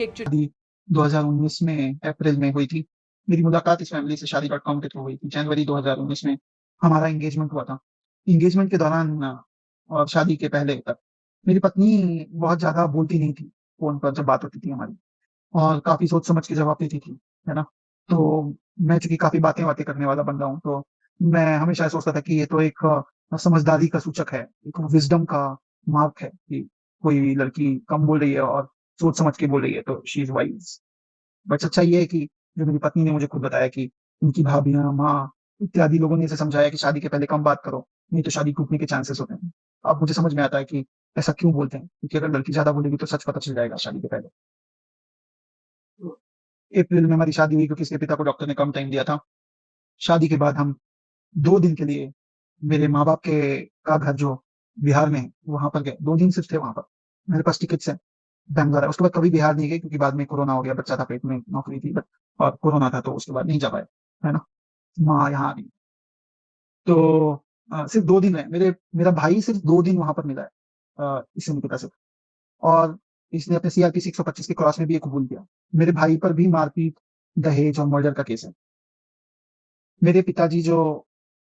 शादी 2019 में अप्रैल में हुई थी। मेरी मुलाकात इस फैमिली से शादी.com के थ्रू हुई थी। जनवरी 2019 में हमारा एंगेजमेंट हुआ था। एंगेजमेंट के दौरान और शादी के पहले तक मेरी पत्नी बहुत ज़्यादा बोलती नहीं थी, फ़ोन पर जब बात होती थी हमारी, और काफ़ी सोच समझ के जवाब देती थी, है ना? तो मैं चूँकि काफ़ी बातें-वातें करने वाला बंदा हूँ, तो मैं हमेशा सोचता था कि ये तो एक समझदारी का सूचक है, एक विज़डम का मार्क है कि कोई लड़की कम बोल रही है और सोच समझ के बोल रही है, तो शी इज़ वाइज़। बट सच्चाई ये है कि जो मेरी पत्नी ने मुझे खुद बताया कि उनकी भाभियाँ, माँ इत्यादि लोगों ने इसे समझाया कि शादी के पहले कम बात करो, नहीं तो शादी टूटने के चांसेस होते हैं। अब मुझे समझ में आता है कि ऐसा क्यों बोलते हैं, क्योंकि अगर लड़की ज़्यादा बोलेगी तो सच पता चल जाएगा शादी के पहले। तो अप्रैल में हमारी शादी हुई क्योंकि इसके पिता को डॉक्टर ने कम टाइम दिया था। शादी के बाद हम 2 दिन के लिए मेरे माँ-बाप के का घर जो बिहार में है, वहाँ पर गए। 2 दिन सिर्फ थे वहाँ पर। मेरे पास टिकट्स हैं, बैंगलोर है। उसके बाद कभी बिहार नहीं गए क्योंकि बाद में कोरोना हो गया, बच्चा था पेट में, नौकरी थी बट और कोरोना था तो उसके बाद नहीं जा पाए, है ना? माँ यहाँ आ गई। तो सिर्फ 2 दिन रहे। मेरा भाई सिर्फ 2 दिन वहाँ पर मिला है इससे निकिता से, और इसने अपने सीआरपीसी 125 के क्रॉस में भी ये कबूल किया। मेरे भाई पर भी मारपीट, दहेज और मर्डर का केस है। मेरे पिताजी जो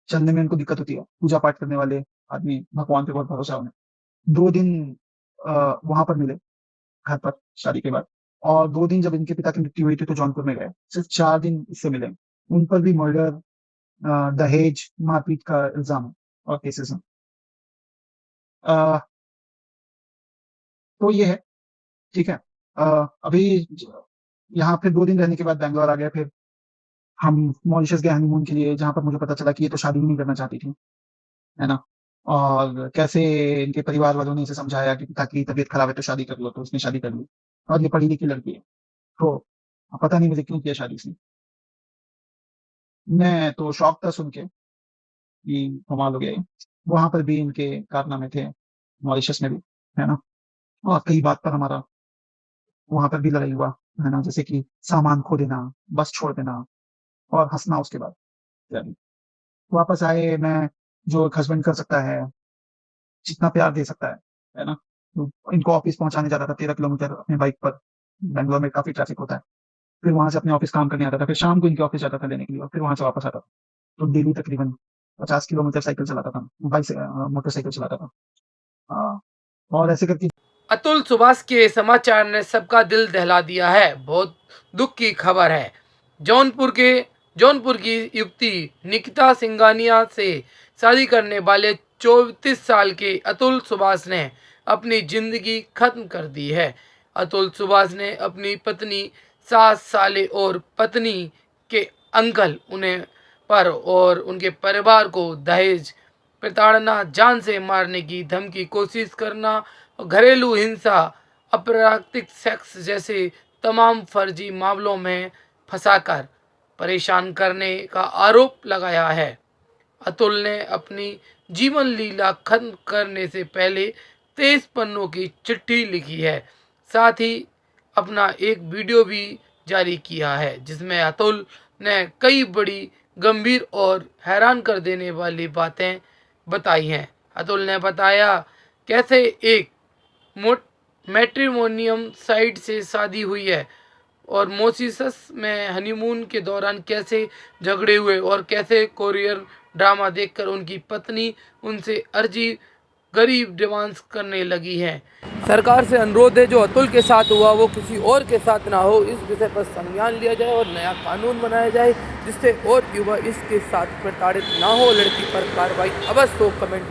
चलने में उनको दिक्कत होती है, पूजा-पाठ करने वाले आदमी, भगवान पे बहुत भरोसा है उन्हें। 2 दिन वहाँ पर मिले, घर पर शादी के बाद, और 2 दिन जब इनके पिता की मृत्यु हुई थी तो जौनपुर में गए। सिर्फ 4 दिन इससे मिले। उन पर भी मर्डर, दहेज, मारपीट का इल्ज़ाम है और केसेज़ हैं। अ, तो ये है, ठीक है? अभी ज यहाँ फिर 2 दिन रहने के बाद बैंगलोर आ गए, फिर हम मॉरिशस गए हनीमून के लिए, जहाँ पर मुझे पता चला कि ये तो शादी ही नहीं करना चाहती थी, है ना? और कैसे इनके परिवार वालों ने इसे समझाया कि पिता की तबीयत खराब है तो शादी कर लो, तो उसने शादी कर ली, और ये पढ़ी-लिखी लड़की है। तो पता नहीं मुझे क्यों किया शादी इसने। मैं तो शॉक था सुन के कि कमाल हो गया ये। वहाँ पर भी इनके कारनामे थे, मॉरिशस में भी, है ना? और कई बात पर हमारा वहाँ पर भी लड़ाई हुआ, है ना? जैसे कि सामान खो देना, बस छोड़ देना और हँसना उसके बाद, इत्यादि। वापस आए, मैं जो एक हस्बैंड कर सकता है, जितना प्यार दे सकता है ना? तो इनको ऑफ़िस पहुँचाने जाता था 13 किलोमीटर अपने बाइक पर, बैंगलोर में काफ़ी ट्रैफ़िक होता है। फिर वहाँ से अपने ऑफ़िस काम करने आता था, फिर शाम को इनके ऑफ़िस जाता था लेने के लिए और फिर वहाँ से वापस आता था। तो डेली तकरीबन 50 किलोमीटर साइकिल चलाता था, मोटरसाइकिल चलाता था। और ऐसे करके अतुल सुभाष के समाचार ने सबका दिल दहला दिया है। बहुत दुख की खबर है। जौनपुर के जौनपुर की युवती निकिता सिंघानिया से शादी करने वाले 34 साल के अतुल सुभाष ने अपनी जिंदगी खत्म कर दी है। अतुल सुभाष ने अपनी पत्नी, सास साले और पत्नी के अंकल उन्हें पर और उनके परिवार को दहेज, प्रताड़ना, जान से मारने की धमकी, कोशिश करना, घरेलू हिंसा, अप्राकृतिक सेक्स जैसे तमाम फर्जी मामलों में फंसाकर परेशान करने का आरोप लगाया है। अतुल ने अपनी जीवन लीला खत्म करने से पहले 23 पन्नों की चिट्ठी लिखी है। साथ ही अपना एक वीडियो भी जारी किया है जिसमें अतुल ने कई बड़ी, गंभीर और हैरान कर देने वाली बातें बताई हैं। अतुल ने बताया कैसे एक मैट्रिमोनियम साइट से शादी हुई है और मॉरिशस में हनीमून के दौरान कैसे झगड़े हुए और कैसे कोरियर ड्रामा देखकर उनकी पत्नी उनसे अर्जी गरीब डिमांड्स करने लगी है। सरकार से अनुरोध है जो अतुल के साथ हुआ वो किसी और के साथ ना हो, इस विषय पर संज्ञान लिया जाए और नया कानून बनाया जाए जिससे और युवा इसके साथ प्रताड़ित ना हो। लड़की पर कार्रवाई अवश्य हो। कमेंट